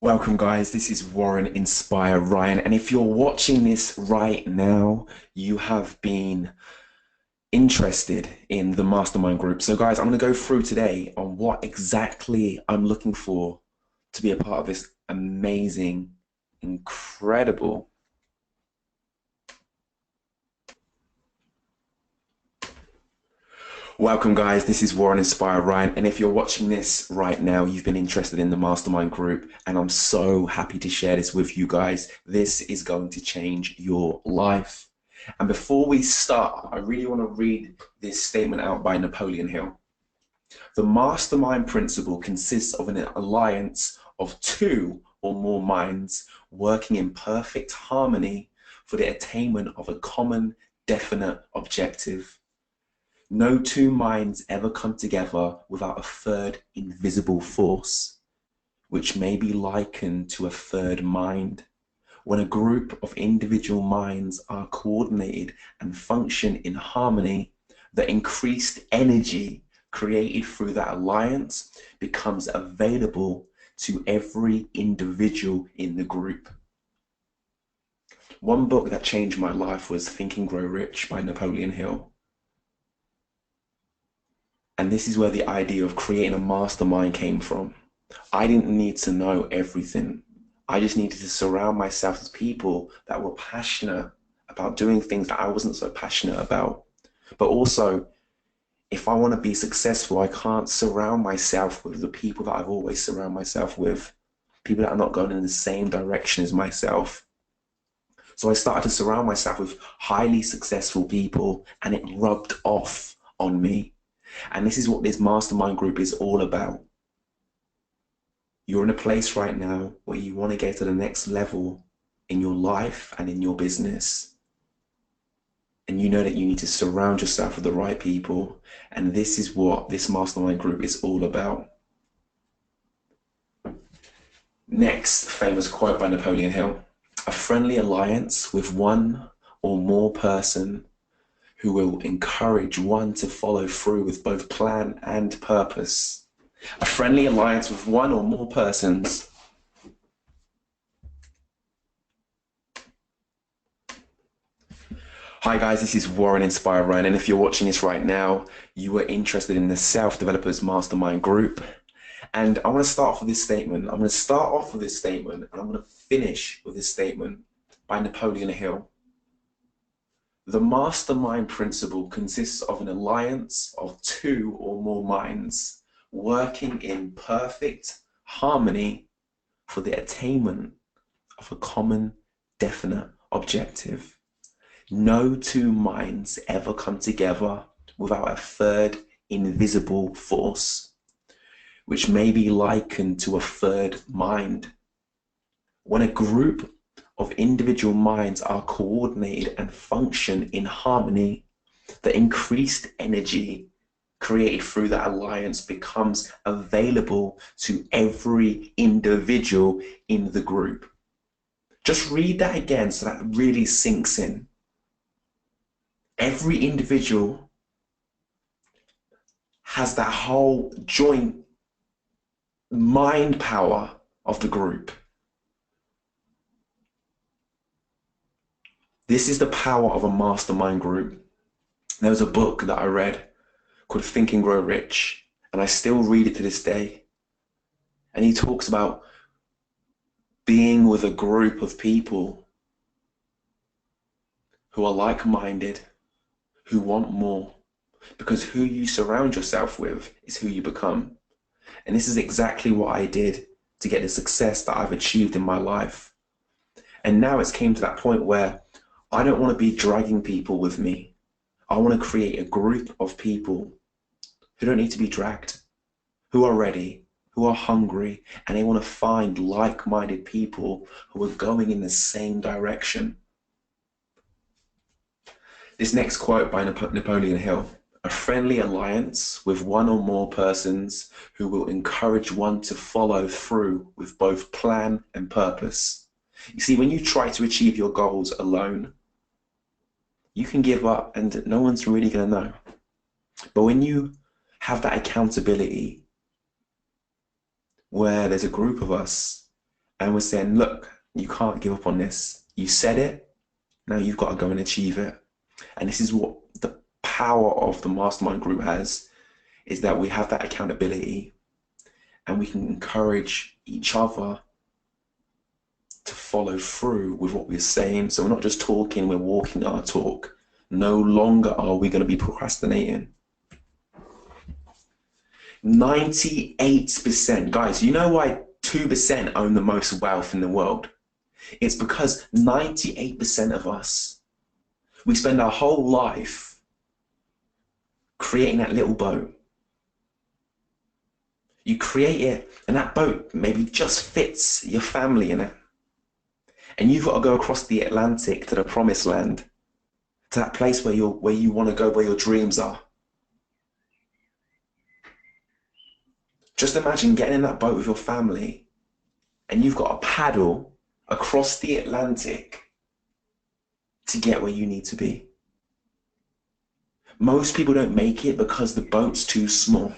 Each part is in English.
Welcome, guys. This is Warren Inspire Ryan. And if you're watching this right now, you have been interested in the Mastermind group. So, guys, I'm going to go through today on what exactly I'm looking for to be a part of this amazing, incredible. Welcome, guys. This is Warren Inspire Ryan. And if you're watching this right now, you've been interested in the Mastermind group. And I'm so happy to share this with you guys. This is going to change your life. And before we start, I really want to read this statement out by Napoleon Hill. The mastermind principle consists of an alliance of two or more minds working in perfect harmony for the attainment of a common, definite objective. No two minds ever come together without a third invisible force, which may be likened to a third mind. When a group of individual minds are coordinated and function in harmony, the increased energy created through that alliance becomes available to every individual in the group. One book that changed my life was Think and Grow Rich by Napoleon Hill. And this is where the idea of creating a mastermind came from. I didn't need to know everything. I just needed to surround myself with people that were passionate about doing things that I wasn't so passionate about. But also, if I want to be successful, I can't surround myself with the people that I've always surrounded myself with, people that are not going in the same direction as myself. So I started to surround myself with highly successful people, and it rubbed off on me. And this is what this mastermind group is all about. You're in a place right now where you want to get to the next level in your life and in your business. And you know that you need to surround yourself with the right people. And this is what this mastermind group is all about. Next, famous quote by Napoleon Hill. A friendly alliance with one or more person who will encourage one to follow through with both plan and purpose. A friendly alliance with one or more persons. Hi guys, this is Warren Inspire Ryan, and if you're watching this right now, you are interested in the Self-Developers Mastermind group. And I want to start off with this statement. I'm going to start off with this statement, and I'm going to finish with this statement by Napoleon Hill. The mastermind principle consists of an alliance of two or more minds working in perfect harmony for the attainment of a common, definite objective. No two minds ever come together without a third invisible force, which may be likened to a third mind. When a group of individual minds are coordinated and function in harmony, the increased energy created through that alliance becomes available to every individual in the group. Just read that again so that really sinks in. Every individual has that whole joint mind power of the group. This is the power of a mastermind group. There was a book that I read called Think and Grow Rich, and I still read it to this day. And he talks about being with a group of people who are like-minded, who want more, because who you surround yourself with is who you become. And this is exactly what I did to get the success that I've achieved in my life. And now it's came to that point where I don't want to be dragging people with me. I want to create a group of people who don't need to be dragged, who are ready, who are hungry, and they want to find like-minded people who are going in the same direction. This next quote by Napoleon Hill. A friendly alliance with one or more persons who will encourage one to follow through with both plan and purpose. You see, when you try to achieve your goals alone, you can give up and no one's really going to know. But when you have that accountability where there's a group of us And we're saying, look, you can't give up on this. You said it, now you've got to go and achieve it. And this is what the power of the mastermind group has, is that we have that accountability and we can encourage each other to follow through with what we're saying. So we're not just talking, we're walking our talk. No longer are we going to be procrastinating. 98%, guys, you know why 2% own the most wealth in the world? It's because 98% of us, we spend our whole life creating that little boat. You create it, and that boat maybe just fits your family in it. And you've got to go across the Atlantic to the promised land, to that place where you want to go, where your dreams are. Just imagine getting in that boat with your family, and you've got to paddle across the Atlantic to get where you need to be. Most people don't make it because the boat's too small.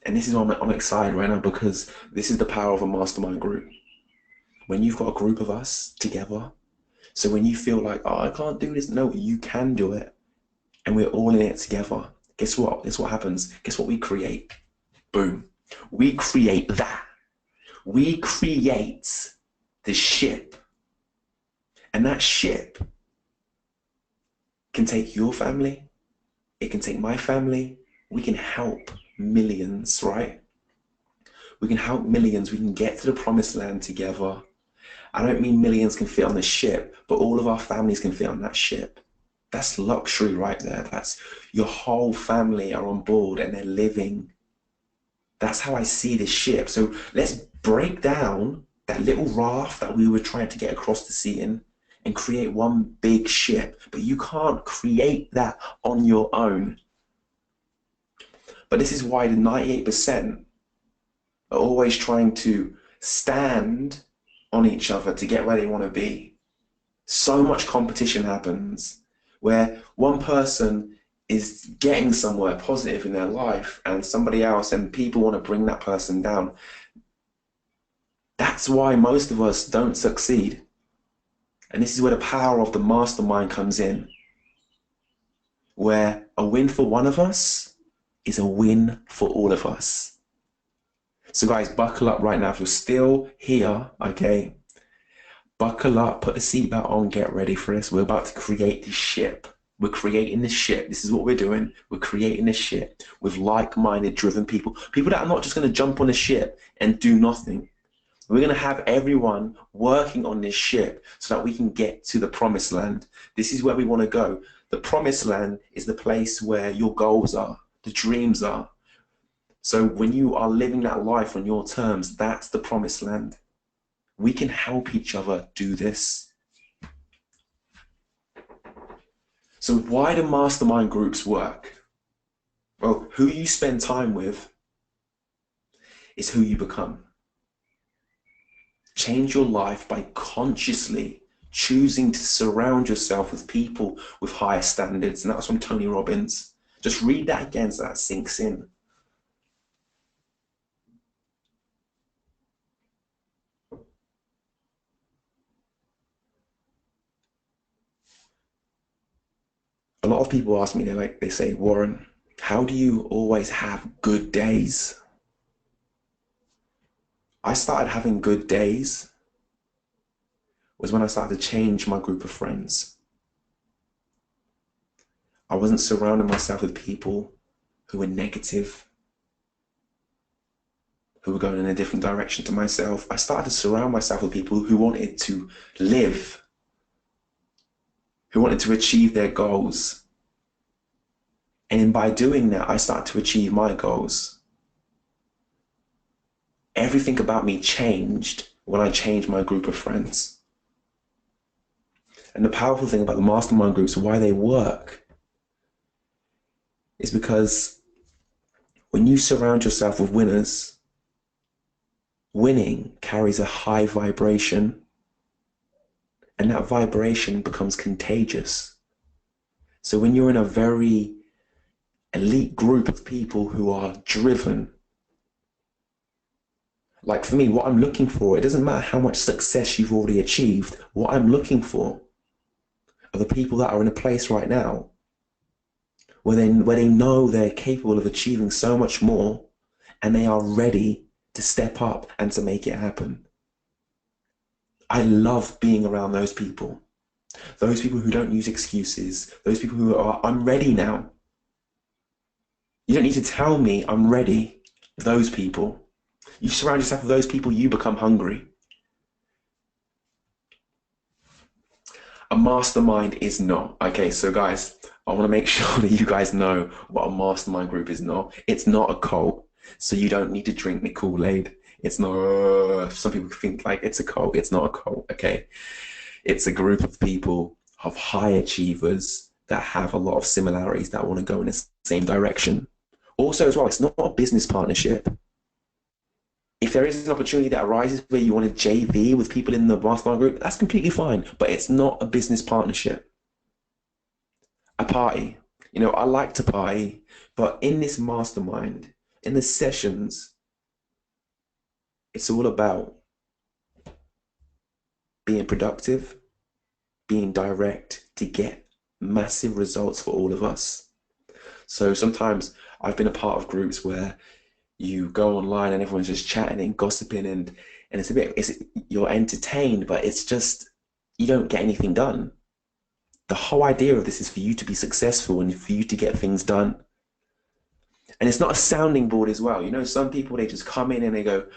And this is why I'm excited right now, because this is the power of a mastermind group. When you've got a group of us together, so when you feel like, oh, I can't do this, no, you can do it. And we're all in it together. Guess what? Guess what happens? Guess what we create? Boom. We create that. We create the ship. And that ship can take your family. It can take my family. We can help millions, right? We can help millions. We can get to the promised land together. I don't mean millions can fit on the ship, but all of our families can fit on that ship. That's luxury right there. That's your whole family are on board and they're living. That's how I see this ship. So let's break down that little raft that we were trying to get across the sea in and create one big ship. But you can't create that on your own. But this is why the 98% are always trying to stand on each other to get where they want to be. So much competition happens where one person is getting somewhere positive in their life and somebody else, and people want to bring that person down. That's why most of us don't succeed. And this is where the power of the mastermind comes in, where a win for one of us is a win for all of us. So guys, buckle up right now. If you're still here, okay, buckle up, put a seatbelt on, get ready for this. We're about to create this ship. We're creating this ship. This is what we're doing. We're creating this ship with like-minded, driven people. People that are not just going to jump on the ship and do nothing. We're going to have everyone working on this ship so that we can get to the promised land. This is where we want to go. The promised land is the place where your goals are, the dreams are. So when you are living that life on your terms, that's the promised land. We can help each other do this. So why do mastermind groups work? Well, who you spend time with is who you become. Change your life by consciously choosing to surround yourself with people with higher standards. And that was from Tony Robbins. Just read that again so that sinks in. A lot of people ask me, they say, Warren, how do you always have good days? I started having good days was when I started to change my group of friends. I wasn't surrounding myself with people who were negative, who were going in a different direction to myself. I started to surround myself with people who wanted to live, who wanted to achieve their goals. And by doing that, I started to achieve my goals. Everything about me changed when I changed my group of friends. And the powerful thing about the mastermind groups, why they work, is because when you surround yourself with winners, winning carries a high vibration, and that vibration becomes contagious. So when you're in a very elite group of people who are driven, Like for me, what I'm looking for, it doesn't matter how much success you've already achieved. What I'm looking for are the people that are in a place right now where they know they're capable of achieving so much more and they are ready to step up and to make it happen. I love being around those people who don't use excuses, those people who are, I'm ready now. You don't need to tell me I'm ready. Those people. You surround yourself with those people, you become hungry. A mastermind is not. Okay, so guys, I want to make sure that you guys know what a mastermind group is not. It's not a cult, so you don't need to drink the Kool-Aid. It's not, some people think like it's a cult. It's not a cult, okay? It's a group of people, of high achievers that have a lot of similarities that want to go in the same direction. Also, as well, it's not a business partnership. If there is an opportunity that arises where you want to JV with people in the mastermind group, that's completely fine, but it's not a business partnership. A party. You know, I like to party, but in this mastermind, in the sessions, it's all about being productive, being direct to get massive results for all of us. So sometimes I've been a part of groups where you go online and everyone's just chatting and gossiping and you're entertained, but it's just you don't get anything done. The whole idea of this is for you to be successful and for you to get things done. And it's not a sounding board as well. You know, some people, they just come in and they go,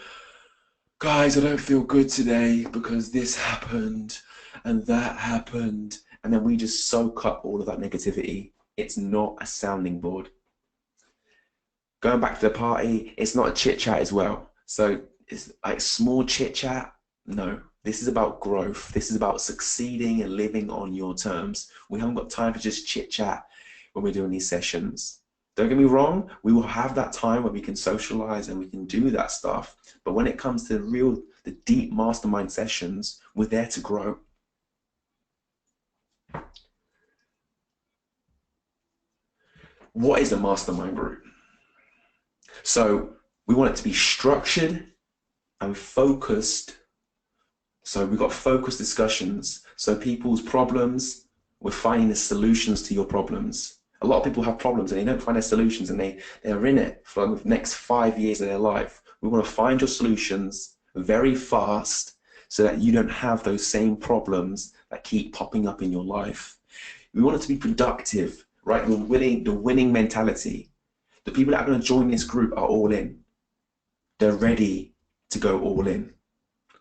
guys, I don't feel good today because this happened and that happened. And then we just soak up all of that negativity. It's not a sounding board. Going back to the party, it's not a chit chat as well. So it's like small chit chat. No, this is about growth. This is about succeeding and living on your terms. We haven't got time for just chit chat when we're doing these sessions. Don't get me wrong, we will have that time where we can socialize and we can do that stuff. But when it comes to the deep mastermind sessions, we're there to grow. What is a mastermind group? So we want it to be structured and focused. So we've got focused discussions. So people's problems, we're finding the solutions to your problems. A lot of people have problems and they don't find their solutions and they're in it for the next 5 years of their life. We want to find your solutions very fast so that you don't have those same problems that keep popping up in your life. We want it to be productive, right? The winning mentality. The people that are going to join this group are all in. They're ready to go all in.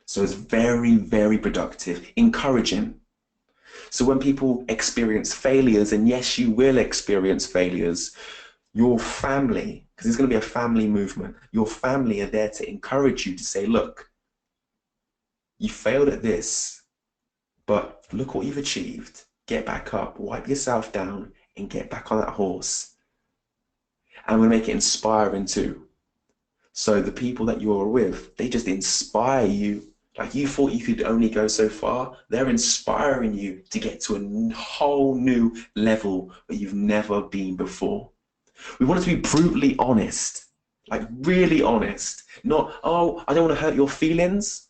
So it's very, very productive, encouraging. So when people experience failures, and yes, you will experience failures, your family, because there's going to be a family movement, your family are there to encourage you to say, look, you failed at this, but look what you've achieved. Get back up, wipe yourself down, and get back on that horse. And we make it inspiring too. So the people that you're with, they just inspire you. Like you thought you could only go so far, they're inspiring you to get to a whole new level where you've never been before. We want it to be brutally honest, like really honest. Not, oh, I don't want to hurt your feelings.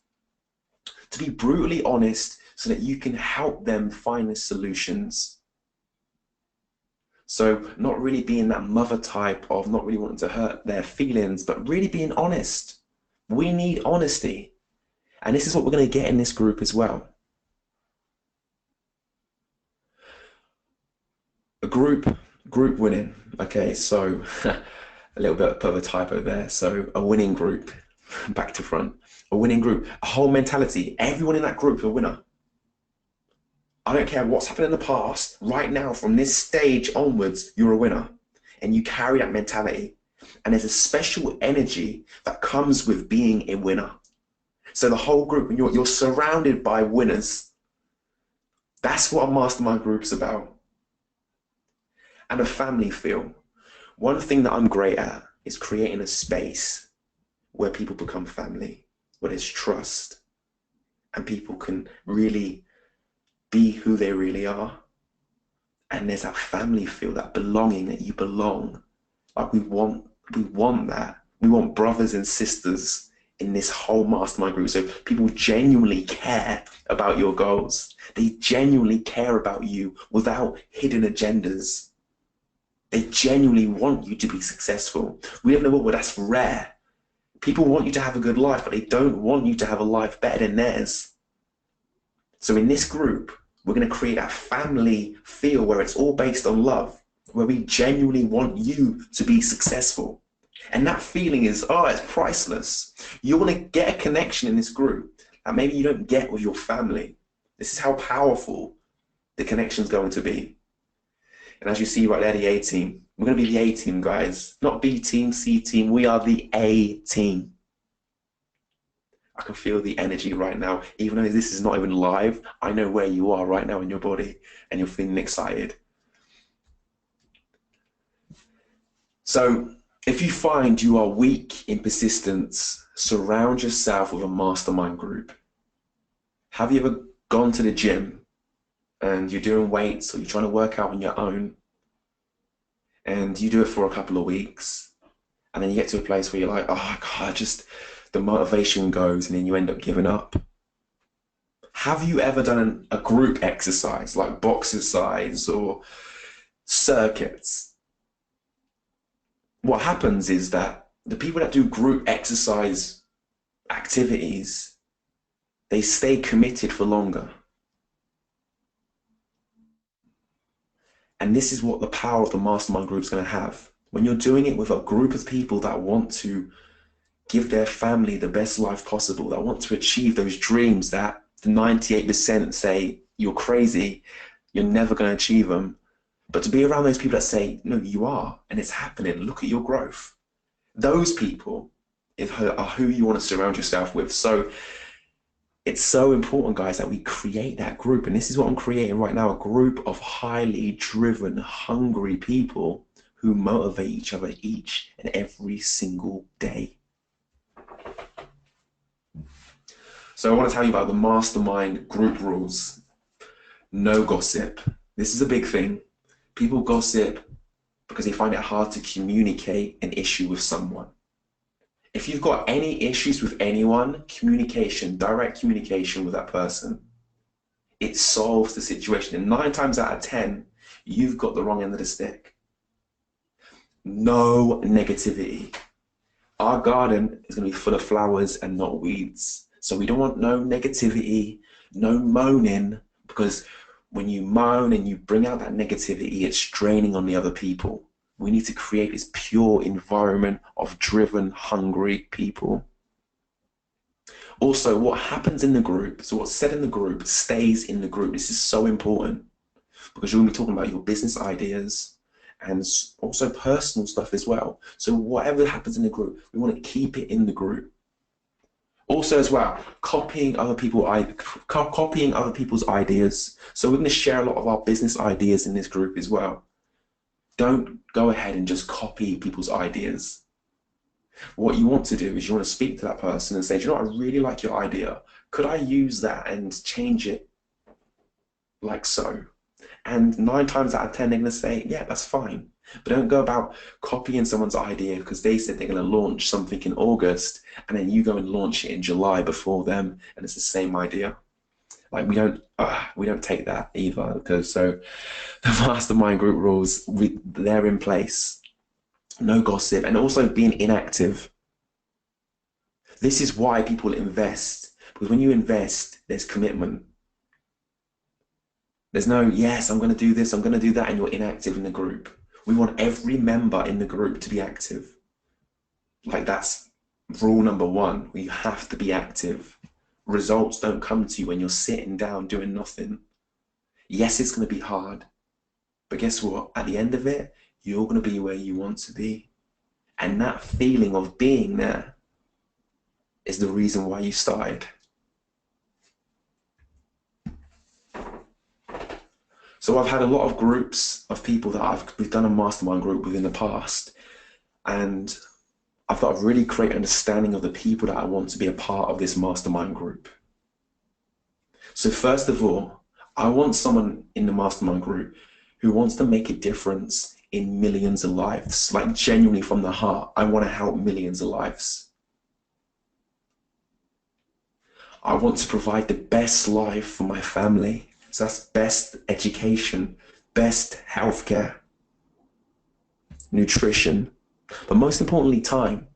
To be brutally honest so that you can help them find the solutions. So not really being that mother type of not really wanting to hurt their feelings, but really being honest. We need honesty. And this is what we're going to get in this group as well. A group winning. Okay, so a little bit of a typo there. So a winning group, back to front. A winning group, a whole mentality. Everyone in that group is a winner. I don't care what's happened in the past. Right now, from this stage onwards, you're a winner. And you carry that mentality. And there's a special energy that comes with being a winner. So the whole group, you're surrounded by winners. That's what a mastermind group's about. And a family feel. One thing that I'm great at is creating a space where people become family, where there's trust, and people can really be who they really are. And there's that family feel, that belonging, that you belong. Like we want that. We want brothers and sisters in this whole mastermind group. So people genuinely care about your goals. They genuinely care about you without hidden agendas. They genuinely want you to be successful. We live in a world where that's rare. People want you to have a good life, but they don't want you to have a life better than theirs. So in this group, we're going to create a family feel where it's all based on love, where we genuinely want you to be successful. And that feeling is, oh, it's priceless. You're going to get a connection in this group that maybe you don't get with your family. This is how powerful the connection's going to be. And as you see right there, the A team. We're going to be the A team, guys. Not B team, C team. We are the A team. I can feel the energy right now. Even though this is not even live, I know where you are right now in your body and you're feeling excited. So if you find you are weak in persistence, surround yourself with a mastermind group. Have you ever gone to the gym and you're doing weights or you're trying to work out on your own and you do it for a couple of weeks and then you get to a place where you're like, oh God, the motivation goes and then you end up giving up? Have you ever done a group exercise like boxercise or circuits? What happens is that the people that do group exercise activities, they stay committed for longer. And this is what the power of the mastermind group is going to have. When you're doing it with a group of people that want to give their family the best life possible, that want to achieve those dreams that the 98% say you're crazy, you're never going to achieve them. But to be around those people that say, no, you are, and it's happening, look at your growth. Those people are who you want to surround yourself with. So it's so important, guys, that we create that group. And this is what I'm creating right now, a group of highly driven, hungry people who motivate each other each and every single day. So I want to tell you about the mastermind group rules. No gossip. This is a big thing. People gossip because they find it hard to communicate an issue with someone. If you've got any issues with anyone, direct communication with that person, it solves the situation. And 9 times out of 10, you've got the wrong end of the stick. No negativity. Our garden is going to be full of flowers and not weeds. So we don't want no negativity, no moaning, because when you moan and you bring out that negativity, it's draining on the other people. We need to create this pure environment of driven, hungry people. Also, what happens in the group, so what's said in the group stays in the group. This is so important because you're going to be talking about your business ideas and also personal stuff as well. So whatever happens in the group, we want to keep it in the group. Also as well, copying other people's ideas. So we're going to share a lot of our business ideas in this group as well. Don't go ahead and just copy people's ideas. What you want to do is you want to speak to that person and say, do you know what, I really like your idea. Could I use that and change it like so? And 9 times out of 10, they're going to say, yeah, that's fine. But don't go about copying someone's idea because they said they're going to launch something in August and then you go and launch it in July before them and it's the same idea. Like we don't take that either, because so the mastermind group rules, they're in place. No gossip, and also being inactive. This is why people invest, because when you invest, there's commitment. There's no, yes, I'm going to do this, I'm going to do that, and you're inactive in the group. We want every member in the group to be active. Like that's rule number 1, you have to be active. Results don't come to you when you're sitting down doing nothing. Yes, it's going to be hard, but guess what? At the end of it, you're going to be where you want to be. And that feeling of being there is the reason why you started. So I've had a lot of groups of people that we've done a mastermind group with in the past, and I've got a really great understanding of the people that I want to be a part of this mastermind group. So first of all, I want someone in the mastermind group who wants to make a difference in millions of lives, like genuinely from the heart. I want to help millions of lives. I want to provide the best life for my family. So that's best education, best healthcare, nutrition, but most importantly, time.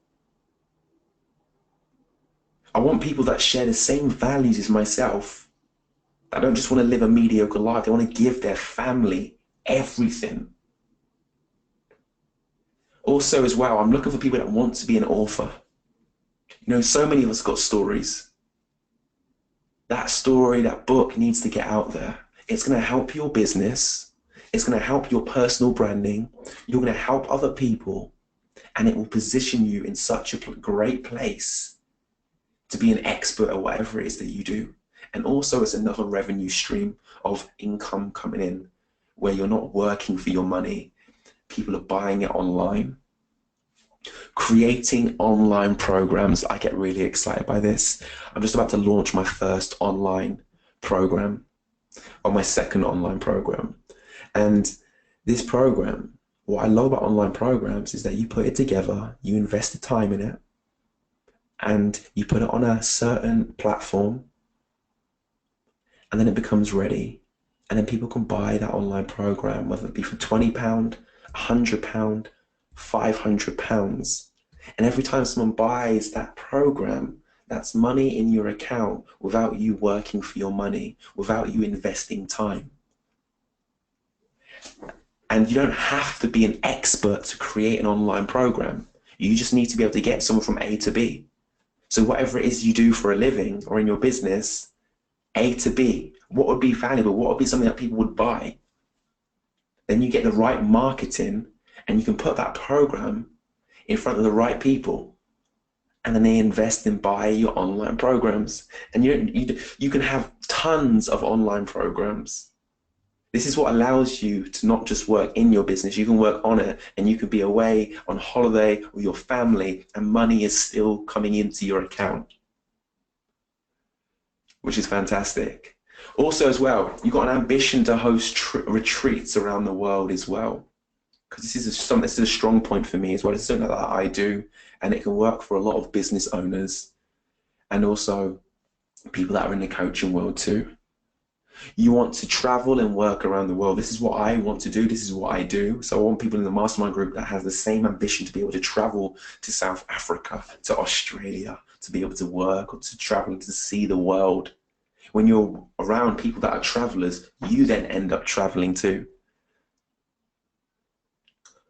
I want people that share the same values as myself. That don't just want to live a mediocre life. They want to give their family everything. Also, as well, I'm looking for people that want to be an author. You know, so many of us got stories. That story, that book needs to get out there. It's going to help your business. It's going to help your personal branding. You're going to help other people. And it will position you in such a great place to be an expert at whatever it is that you do. And also it's another revenue stream of income coming in where you're not working for your money. People are buying it online. Creating online programs. I get really excited by this. I'm just about to launch my first online program, or my second online program. And this program, what I love about online programs is that you put it together, you invest the time in it, and you put it on a certain platform, and then it becomes ready. And then people can buy that online program, whether it be for £20, £100, £500. And every time someone buys that program, that's money in your account without you working for your money, without you investing time. And you don't have to be an expert to create an online program. You just need to be able to get someone from A to B. So whatever it is you do for a living or in your business, A to B, what would be valuable? What would be something that people would buy? Then you get the right marketing and you can put that program in front of the right people. And then they invest and buy your online programs. And you can have tons of online programs. This is what allows you to not just work in your business, you can work on it, and you can be away on holiday with your family and money is still coming into your account, which is fantastic. Also as well, you've got an ambition to host retreats around the world as well, because this is a strong point for me as well. It's something that I do, and it can work for a lot of business owners and also people that are in the coaching world too. You want to travel and work around the world. This is what I want to do. This is what I do. So I want people in the mastermind group that has the same ambition to be able to travel to South Africa, to Australia, to be able to work or to travel to see the world. When you're around people that are travelers, you then end up traveling too.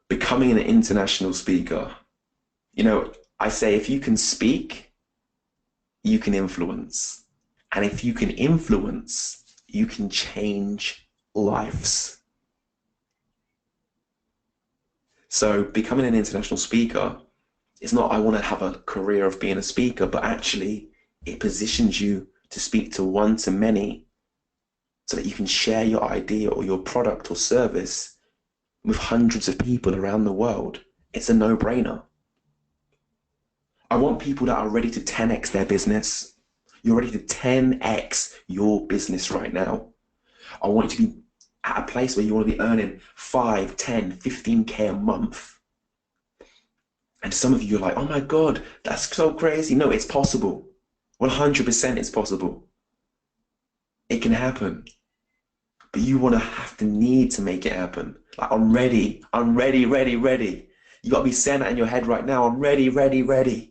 Becoming an international speaker. You know, I say if you can speak, you can influence. And if you can influence, you can change lives. So becoming an international speaker is not, I want to have a career of being a speaker, but actually it positions you to speak to one to many so that you can share your idea or your product or service with hundreds of people around the world. It's a no-brainer. I want people that are ready to 10x their business. You're ready to 10x your business right now. I want you to be at a place where you want to be earning 5, 10, 15K a month. And some of you are like, oh my God, that's so crazy. No, it's possible. 100% it's possible. It can happen. But you want to have the need to make it happen. Like, I'm ready, ready. You got to be saying that in your head right now. I'm ready.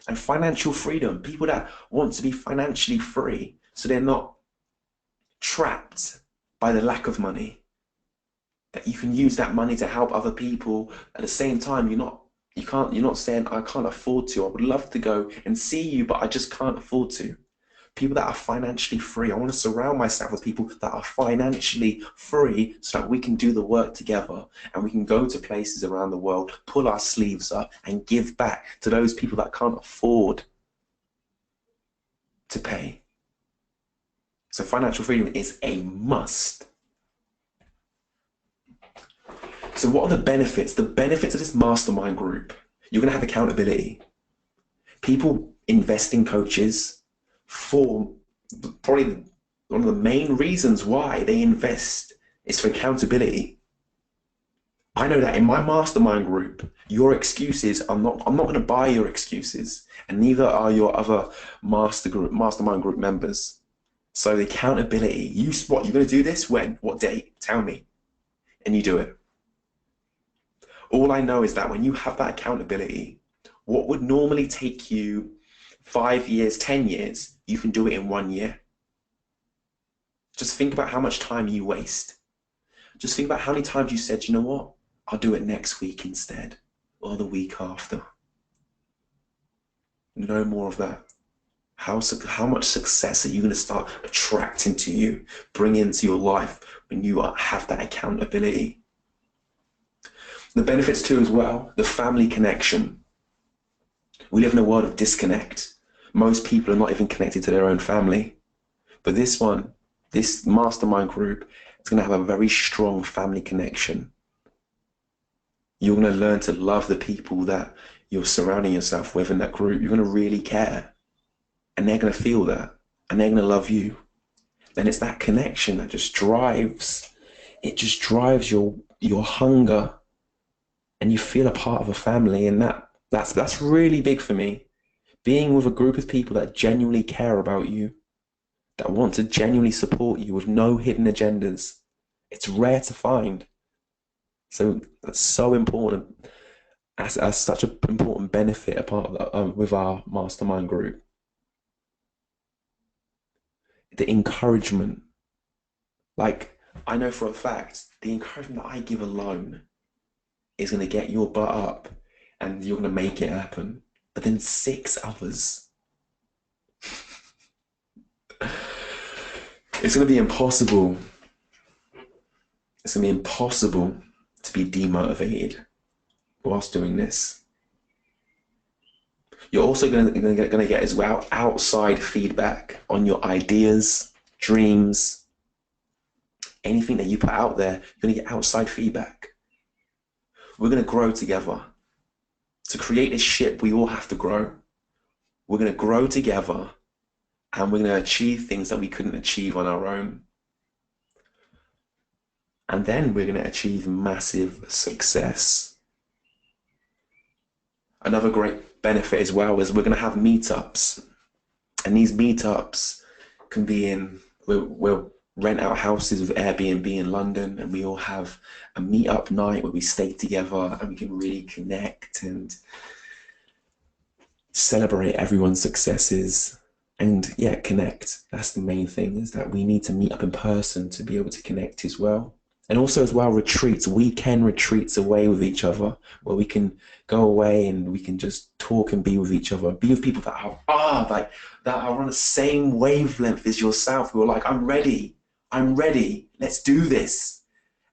And financial freedom, people that want to be financially free so they're not trapped by the lack of money, that you can use that money to help other people. At the same time, you're not saying, I can't afford to. I would love to go and see you, but I just can't afford to. People that are financially free. I want to surround myself with people that are financially free so that we can do the work together and we can go to places around the world, pull our sleeves up and give back to those people that can't afford to pay. So financial freedom is a must. So what are the benefits? The benefits of this mastermind group. You're going to have accountability. People invest in coaches for probably one of the main reasons why they invest is for accountability. I know that in my mastermind group, your excuses, I'm not going to buy your excuses, and neither are your other mastermind group members. So the accountability, you're going to do this when? What date? Tell me. And you do it. All I know is that when you have that accountability, what would normally take you 5 years, 10 years, you can do it in 1 year. Just think about how much time you waste. Just think about how many times you said, you know what? I'll do it next week instead, or the week after. No more of that. How much success are you going to start attracting to you, bring into your life when you have that accountability? The benefits too as well, the family connection. We live in a world of disconnect. Most people are not even connected to their own family. But this mastermind group, is going to have a very strong family connection. You're going to learn to love the people that you're surrounding yourself with in that group. You're going to really care. And they're going to feel that. And they're going to love you. Then it's that connection that just drives your hunger. And you feel a part of a family. And that's really big for me. Being with a group of people that genuinely care about you, that want to genuinely support you with no hidden agendas. It's rare to find. So that's so important. As such an important benefit a part of that, with our mastermind group. The encouragement. Like, I know for a fact, the encouragement that I give alone is going to get your butt up and you're going to make it happen. But then 6 others. It's going to be impossible. It's going to be impossible to be demotivated whilst doing this. You're also going to get as well outside feedback on your ideas, dreams, anything that you put out there. You're going to get outside feedback. We're going to grow together. To create this ship, we all have to grow. We're going to grow together, and we're going to achieve things that we couldn't achieve on our own. And then we're going to achieve massive success. Another great benefit as well is we're going to have meetups. And these meetups can be we'll rent out houses with Airbnb in London, and we all have a meetup night where we stay together and we can really connect and celebrate everyone's successes. And yeah, connect. That's the main thing, is that we need to meet up in person to be able to connect as well. And also as well, retreats, weekend retreats away with each other, where we can go away and we can just talk and be with each other, be with people that are on the same wavelength as yourself, who are like, I'm ready, let's do this.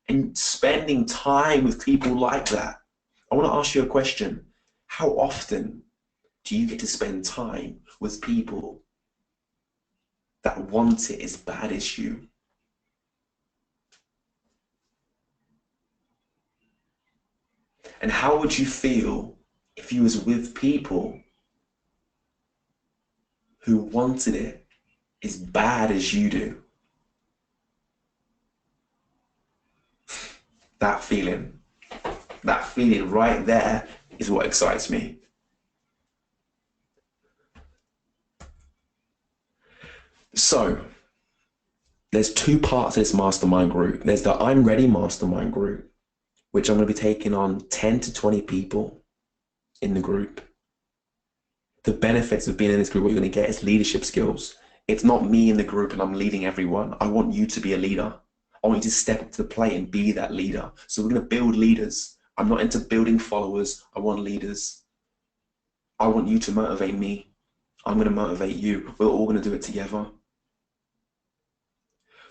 And spending time with people like that. I want to ask you a question. How often do you get to spend time with people that want it as bad as you? And how would you feel if you was with people who wanted it as bad as you do? That feeling right there is what excites me. So there's 2 parts of this mastermind group. There's the I'm Ready mastermind group, which I'm going to be taking on 10 to 20 people in the group. The benefits of being in this group, what you're going to get is leadership skills. It's not me in the group and I'm leading everyone. I want you to be a leader. I want you to step up to the plate and be that leader. So we're going to build leaders. I'm not into building followers. I want leaders. I want you to motivate me. I'm going to motivate you. We're all going to do it together.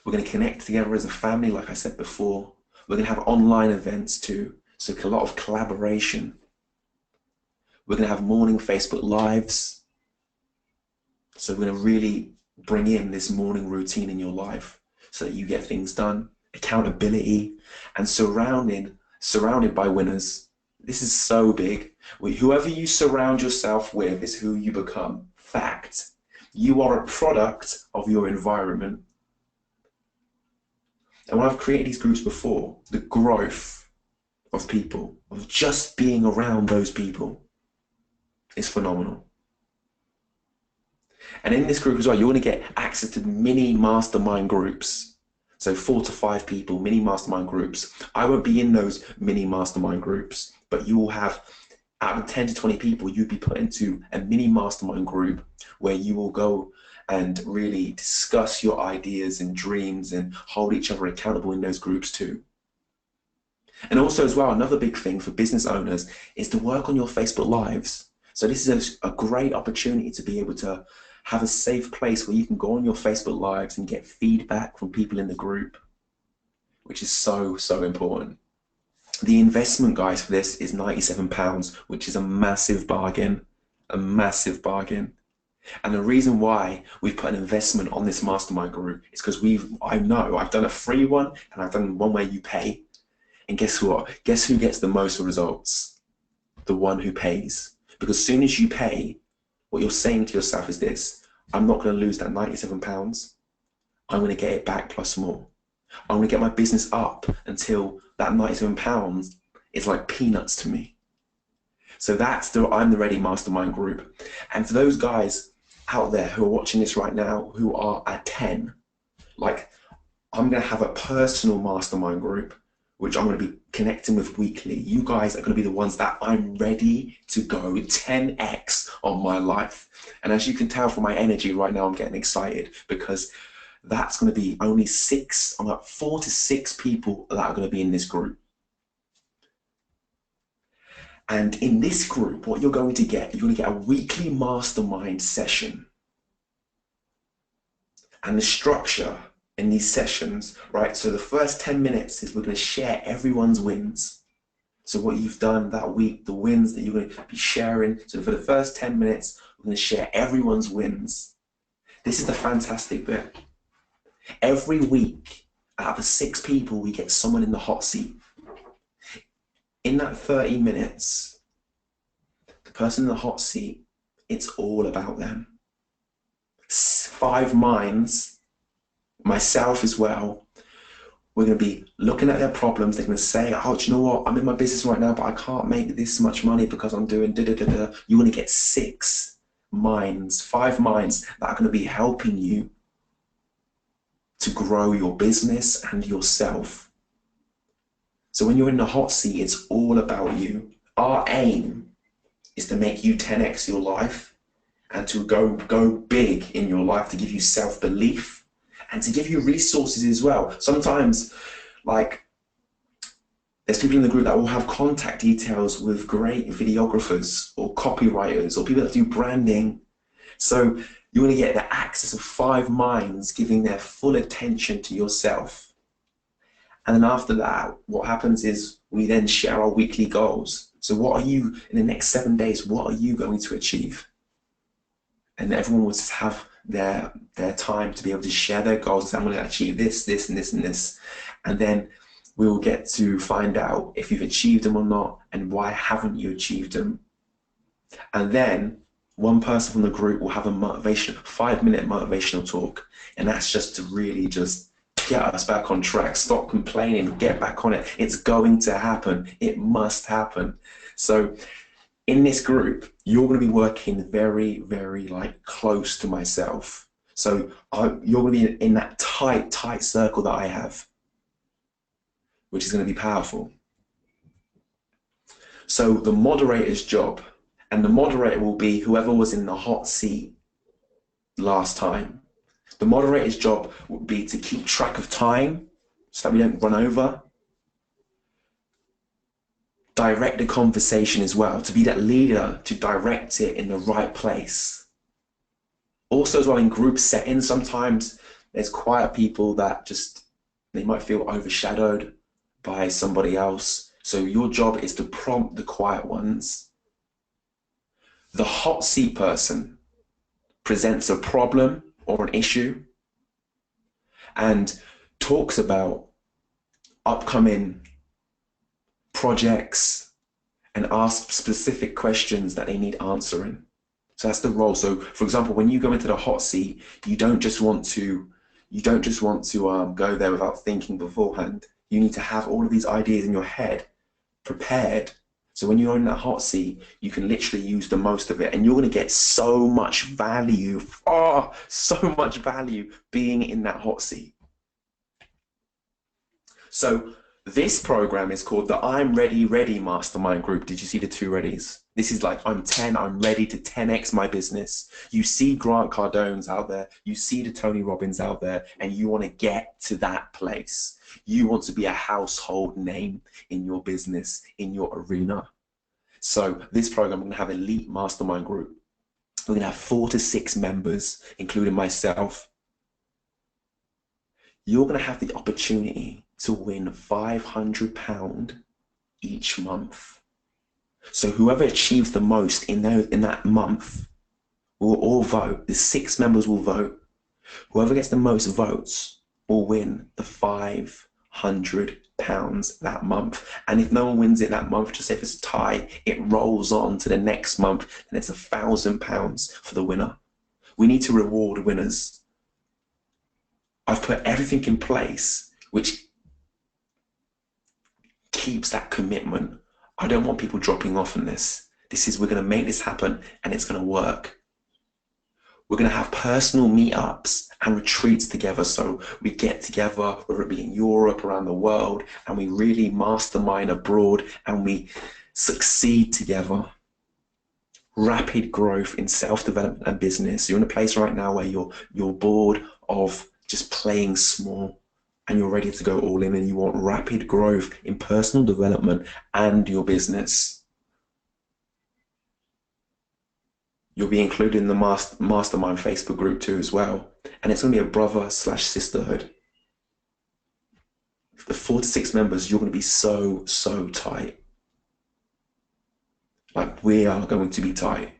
We're going to connect together as a family, like I said before. We're going to have online events too, so a lot of collaboration. We're going to have morning Facebook Lives. So we're going to really bring in this morning routine in your life so that you get things done, accountability, and surrounded by winners. This is so big. Whoever you surround yourself with is who you become. Fact. You are a product of your environment. And when I've created these groups before, the growth of people, of just being around those people, is phenomenal. And in this group as well, you're going to get access to mini mastermind groups. So 4 to 5 people, mini mastermind groups. I won't be in those mini mastermind groups, but you will have, out of 10 to 20 people, you'd be put into a mini mastermind group where you will go and really discuss your ideas and dreams and hold each other accountable in those groups too. And also as well, another big thing for business owners is to work on your Facebook Lives. So this is a great opportunity to be able to have a safe place where you can go on your Facebook Lives and get feedback from people in the group, which is so, so important. The investment, guys, for this is £97, which is a massive bargain, a massive bargain. And the reason why we've put an investment on this mastermind group is because I've done a free one and I've done one where you pay. And guess what? Guess who gets the most results? The one who pays. Because as soon as you pay, what you're saying to yourself is this: I'm not going to lose that £97. I'm going to get it back plus more. I'm going to get my business up until that £97 is like peanuts to me. So that's the I'm the Ready Mastermind group. And for those guys out there who are watching this right now who are at 10, like, I'm going to have a personal mastermind group which I'm going to be connecting with weekly. You guys are going to be the ones that I'm ready to go 10x on my life. And as you can tell from my energy right now, I'm getting excited because that's going to be only 4 to 6 people that are going to be in this group. And in this group, what you're going to get a weekly mastermind session. And the structure in these sessions, right? So the first 10 minutes is we're going to share everyone's wins. So what you've done that week, the wins that you're going to be sharing. So for the first 10 minutes, we're going to share everyone's wins. This is the fantastic bit. Every week, out of the 6 people, we get someone in the hot seat. In that 30 minutes, the person in the hot seat, it's all about them. 5 minds, myself as well, we're going to be looking at their problems. They're going to say, oh, do you know what? I'm in my business right now, but I can't make this much money because I'm doing da-da-da-da. You're going to get 6 minds, 5 minds that are going to be helping you to grow your business and yourself. So when you're in the hot seat, it's all about you. Our aim is to make you 10x your life and to go big in your life, to give you self-belief and to give you resources as well. Sometimes, like, there's people in the group that will have contact details with great videographers or copywriters or people that do branding. So you're going to get the access of 5 minds giving their full attention to yourself. And then after that, what happens is we then share our weekly goals. So what are you, in the next 7 days, what are you going to achieve? And everyone will just have their time to be able to share their goals. So I'm going to achieve this, this, and this, and this. And then we will get to find out if you've achieved them or not, and why haven't you achieved them. And then one person from the group will have a 5-minute motivational talk. And that's just to really just get us back on track, stop complaining, get back on it. It's going to happen. It must happen. So in this group, you're going to be working very, very close to myself. So you're going to be in that tight circle that I have, which is going to be powerful. So the moderator's job, and the moderator will be whoever was in the hot seat last time. The moderator's job would be to keep track of time so that we don't run over. Direct the conversation as well, to be that leader, to direct it in the right place. Also as well, in group settings, sometimes there's quiet people that they might feel overshadowed by somebody else. So your job is to prompt the quiet ones. The hot seat person presents a problem or an issue and talks about upcoming projects and asks specific questions that they need answering. So that's the role. So for example, when you go into the hot seat, you don't just want to go there without thinking beforehand. You need to have all of these ideas in your head prepared. So when you're in that hot seat, you can literally use the most of it, and you're going to get so much value, oh, so much value being in that hot seat. So this program is called the I'm Ready Mastermind Group. Did you see the two readies? This is like, I'm ready to 10x my business. You see Grant Cardone's out there, you see the Tony Robbins out there, and you want to get to that place. You want to be a household name in your business, in your arena. So this program, we're going to have elite mastermind group. We're going to have 4 to 6 members, including myself. You're going to have the opportunity to win £500 each month. So whoever achieves the most in that month will all vote. The 6 members will vote. Whoever gets the most votes will win the £500 that month. And if no one wins it that month, just say if it's a tie, it rolls on to the next month, and it's £1,000 for the winner. We need to reward winners. I've put everything in place which keeps that commitment. I don't want people dropping off on this. We're going to make this happen, and it's going to work. We're going to have personal meetups and retreats together. So we get together, whether it be in Europe, around the world, and we really mastermind abroad, and we succeed together. Rapid growth in self-development and business. You're in a place right now where you're bored of just playing small, and you're ready to go all in, and you want rapid growth in personal development and your business. You'll be included in the Mastermind Facebook group too as well. And it's going to be a brother/sisterhood. The 4 to 6 members, you're going to be so tight. Like, we are going to be tight.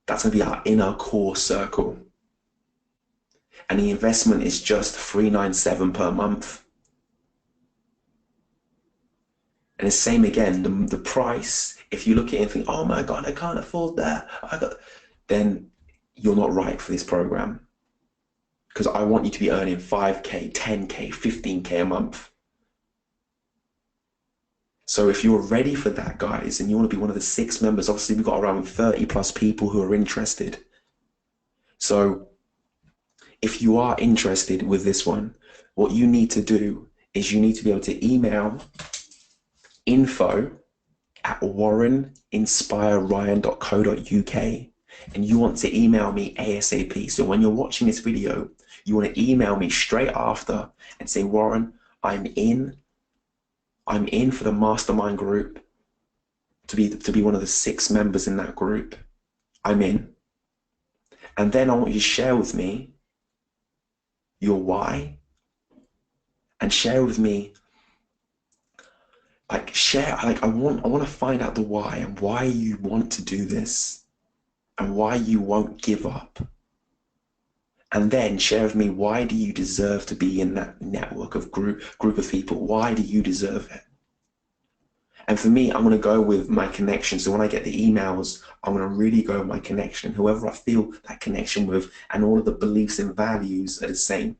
That's going to be our inner core circle. And the investment is just $397 per month. And the same again, the price, if you look at it and think, oh my God, I can't afford that, then you're not right for this program. Because I want you to be earning 5K, 10K, 15K a month. So if you're ready for that, guys, and you want to be one of the 6 members, obviously we've got around 30 plus people who are interested. So if you are interested with this one, what you need to do is you need to be able to email info@warreninspireryan.co.uk, and you want to email me ASAP. So when you're watching this video, you want to email me straight after and say, Warren, I'm in for the mastermind group, to be one of the 6 members in that group. I'm in. And then I want you to share with me your why, and share with me, I want to find out the why, and why you want to do this, and why you won't give up. And then share with me, why do you deserve to be in that network of group of people? Why do you deserve it? And for me, I'm going to go with my connection. So when I get the emails, I'm going to really go with my connection, whoever I feel that connection with, and all of the beliefs and values are the same.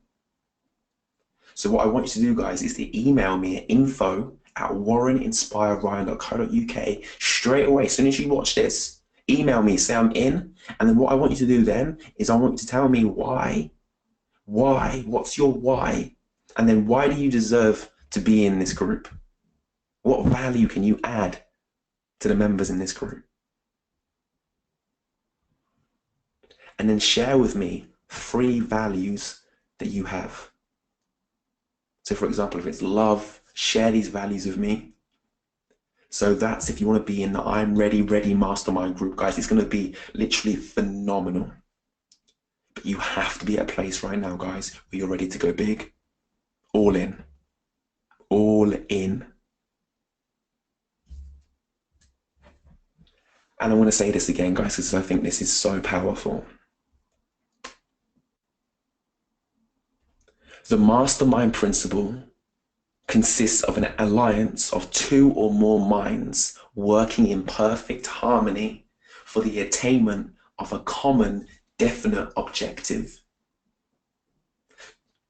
So what I want you to do, guys, is to email me at info@warreninspireryan.co.uk straight away. As soon as you watch this, email me, say I'm in. And then what I want you to do then is I want you to tell me why, what's your why? And then why do you deserve to be in this group? What value can you add to the members in this group? And then share with me 3 values that you have. So for example, if it's love, share these values with me. So that's if you want to be in the I'm Ready Mastermind group, guys. It's going to be literally phenomenal. But you have to be at a place right now, guys, where you're ready to go big. All in. All in. And I want to say this again, guys, because I think this is so powerful. The mastermind principle consists of an alliance of 2 or more minds working in perfect harmony for the attainment of a common, definite objective.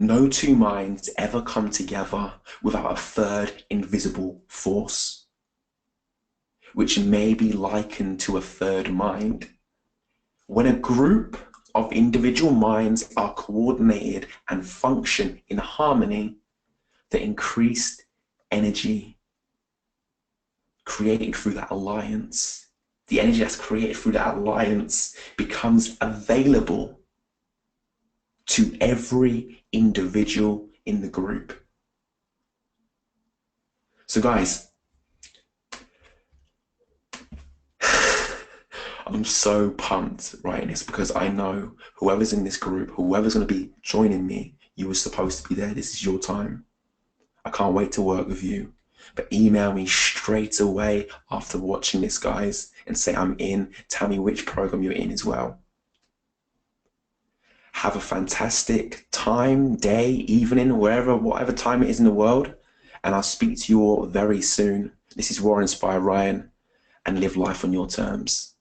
No 2 minds ever come together without a 3rd invisible force. which may be likened to a third mind. When a group of individual minds are coordinated and function in harmony, the increased energy created through that alliance, the energy that's created through that alliance becomes available to every individual in the group. So guys, I'm so pumped writing this because I know whoever's in this group, whoever's going to be joining me, you were supposed to be there. This is your time. I can't wait to work with you. But email me straight away after watching this, guys, and say I'm in. Tell me which program you're in as well. Have a fantastic time, day, evening, whatever time it is in the world. And I'll speak to you all very soon. This is War Inspire Ryan, and live life on your terms.